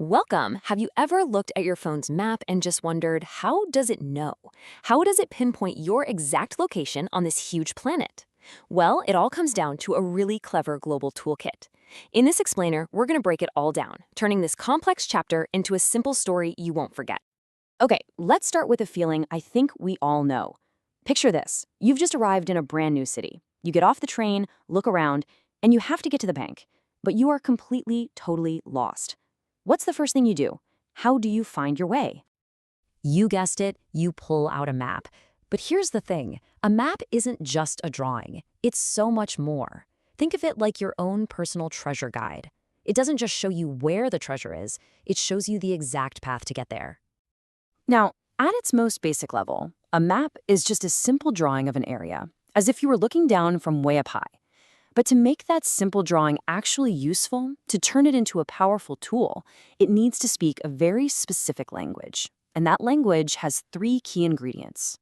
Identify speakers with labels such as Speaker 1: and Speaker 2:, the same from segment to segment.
Speaker 1: Welcome. Have you ever looked at your phone's map and just wondered, how does it know? How does it pinpoint your exact location on this huge planet? Well, it all comes down to a really clever global toolkit. In this explainer, we're going to break it all down, turning this complex chapter into a simple story you won't forget.
Speaker 2: Okay, let's start with a feeling I think we all know. Picture this. You've just arrived in a brand new city. You get off the train, look around, and you have to get to the bank. But you are completely, totally lost. What's the first thing you do? How do you find your way? You guessed it, you pull out a map. But here's the thing, a map isn't just a drawing. It's so much more. Think of it like your own personal treasure guide. It doesn't just show you where the treasure is, it shows you the exact path to get there. Now, at its most basic level, a map is just a simple drawing of an area, as if you were looking down from way up high. But to make that simple drawing actually useful, to turn it into a powerful tool, it needs to speak a very specific language. And that language has three key ingredients.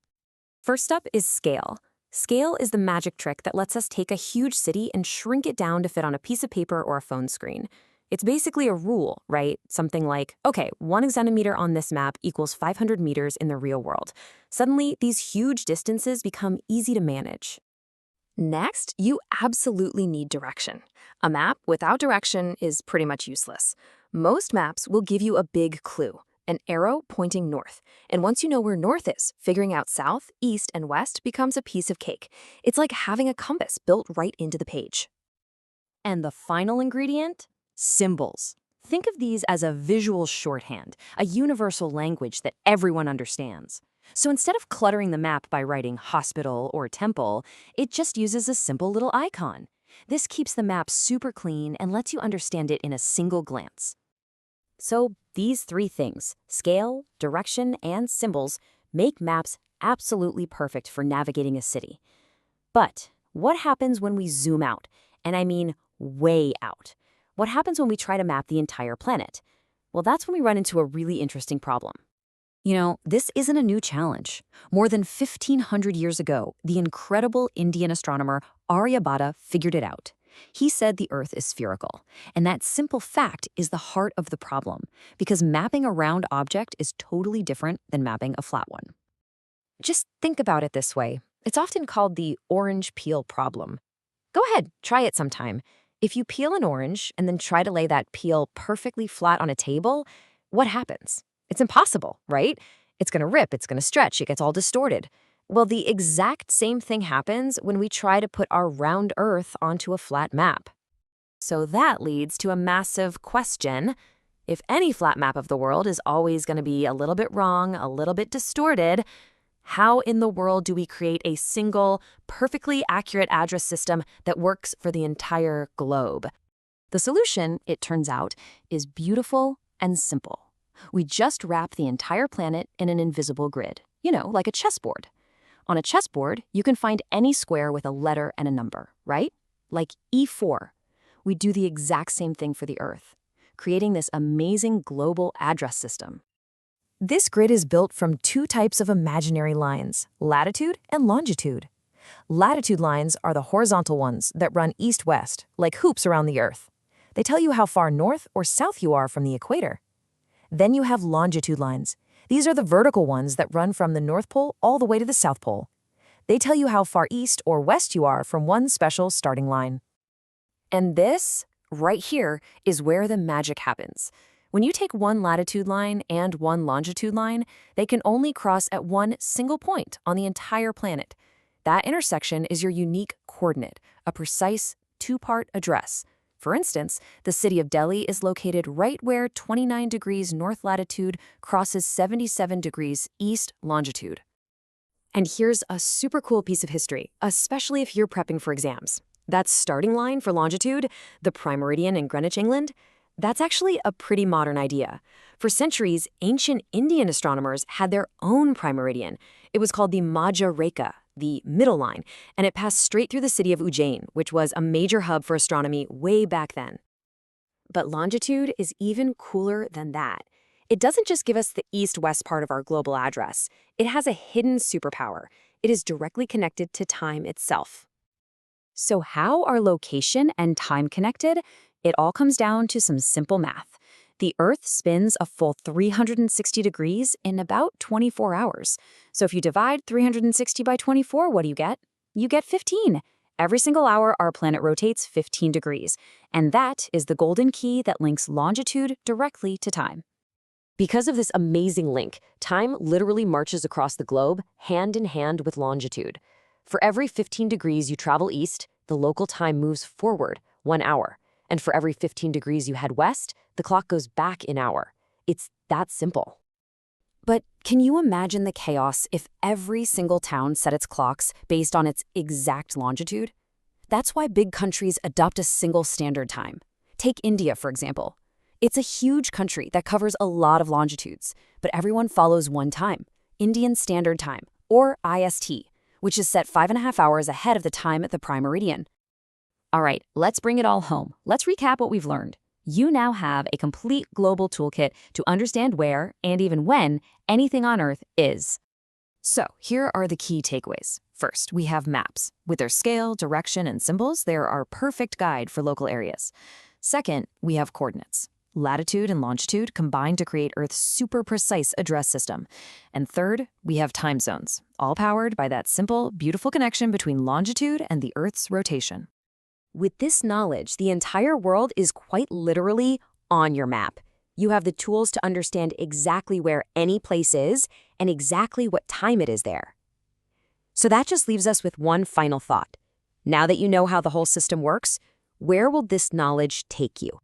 Speaker 1: First up is scale. Scale is the magic trick that lets us take a huge city and shrink it down to fit on a piece of paper or a phone screen. It's basically a rule, right? Something like, okay, 1 centimeter on this map equals 500 meters in the real world. Suddenly, these huge distances become easy to manage. Next, you absolutely need direction. A map without direction is pretty much useless. Most maps will give you a big clue, an arrow pointing north. And once you know where north is, figuring out south, east, and west becomes a piece of cake. It's like having a compass built right into the page.
Speaker 2: And the final ingredient? Symbols. Think of these as a visual shorthand, a universal language that everyone understands. So instead of cluttering the map by writing hospital or temple, it just uses a simple little icon. This keeps the map super clean and lets you understand it in a single glance. So these three things, scale, direction, and symbols, make maps absolutely perfect for navigating a city. But what happens when we zoom out? And I mean way out. What happens when we try to map the entire planet? Well, that's when we run into a really interesting problem. You know, this isn't a new challenge. More than 1,500 years ago, the incredible Indian astronomer Aryabhata figured it out. He said the Earth is spherical, and that simple fact is the heart of the problem, because mapping a round object is totally different than mapping a flat one.
Speaker 1: Just think about it this way. It's often called the orange peel problem. Go ahead, try it sometime. If you peel an orange and then try to lay that peel perfectly flat on a table, what happens? It's impossible, right? It's going to rip, it's going to stretch, it gets all distorted. Well, the exact same thing happens when we try to put our round Earth onto a flat map. So that leads to a massive question. If any flat map of the world is always going to be a little bit wrong, a little bit distorted, how in the world do we create a single, perfectly accurate address system that works for the entire globe? The solution, it turns out, is beautiful and simple. We just wrap the entire planet in an invisible grid, like a chessboard. On a chessboard, you can find any square with a letter and a number, right? Like E4. We do the exact same thing for the Earth, creating this amazing global address system. This grid is built from two types of imaginary lines, latitude and longitude. Latitude lines are the horizontal ones that run east-west, like hoops around the Earth. They tell you how far north or south you are from the equator. Then you have longitude lines. These are the vertical ones that run from the North Pole all the way to the South Pole. They tell you how far east or west you are from one special starting line. And this, right here, is where the magic happens. When you take one latitude line and one longitude line, they can only cross at one single point on the entire planet. That intersection is your unique coordinate, a precise two-part address. For instance, the city of Delhi is located right where 29 degrees north latitude crosses 77 degrees east longitude. And here's a super cool piece of history, especially if you're prepping for exams. That starting line for longitude, the prime meridian in Greenwich, England, that's actually a pretty modern idea. For centuries, ancient Indian astronomers had their own prime meridian. It was called the Madhya Rekha, the middle line, and it passed straight through the city of Ujjain, which was a major hub for astronomy way back then. But longitude is even cooler than that. It doesn't just give us the east-west part of our global address. It has a hidden superpower. It is directly connected to time itself. So how are location and time connected? It all comes down to some simple math.
Speaker 2: The Earth spins a full 360 degrees in about 24 hours. So if you divide 360 by 24, what do you get? You get 15. Every single hour, our planet rotates 15 degrees. And that is the golden key that links longitude directly to time.
Speaker 1: Because of this amazing link, time literally marches across the globe hand in hand with longitude. For every 15 degrees you travel east, the local time moves forward 1 hour. And for every 15 degrees you head west, the clock goes back an hour. It's that simple.
Speaker 2: But can you imagine the chaos if every single town set its clocks based on its exact longitude? That's why big countries adopt a single standard time. Take India, for example. It's a huge country that covers a lot of longitudes, but everyone follows one time, Indian Standard Time, or IST, which is set 5.5 hours ahead of the time at the prime meridian. All right, let's bring it all home. Let's recap what we've learned. You now have a complete global toolkit to understand where, and even when, anything on Earth is. So here are the key takeaways. First, we have maps. With their scale, direction, and symbols, they're our perfect guide for local areas. Second, we have coordinates. Latitude and longitude combine to create Earth's super precise address system. And third, we have time zones, all powered by that simple, beautiful connection between longitude and the Earth's rotation.
Speaker 1: With this knowledge, the entire world is quite literally on your map. You have the tools to understand exactly where any place is and exactly what time it is there. So that just leaves us with one final thought. Now that you know how the whole system works, where will this knowledge take you?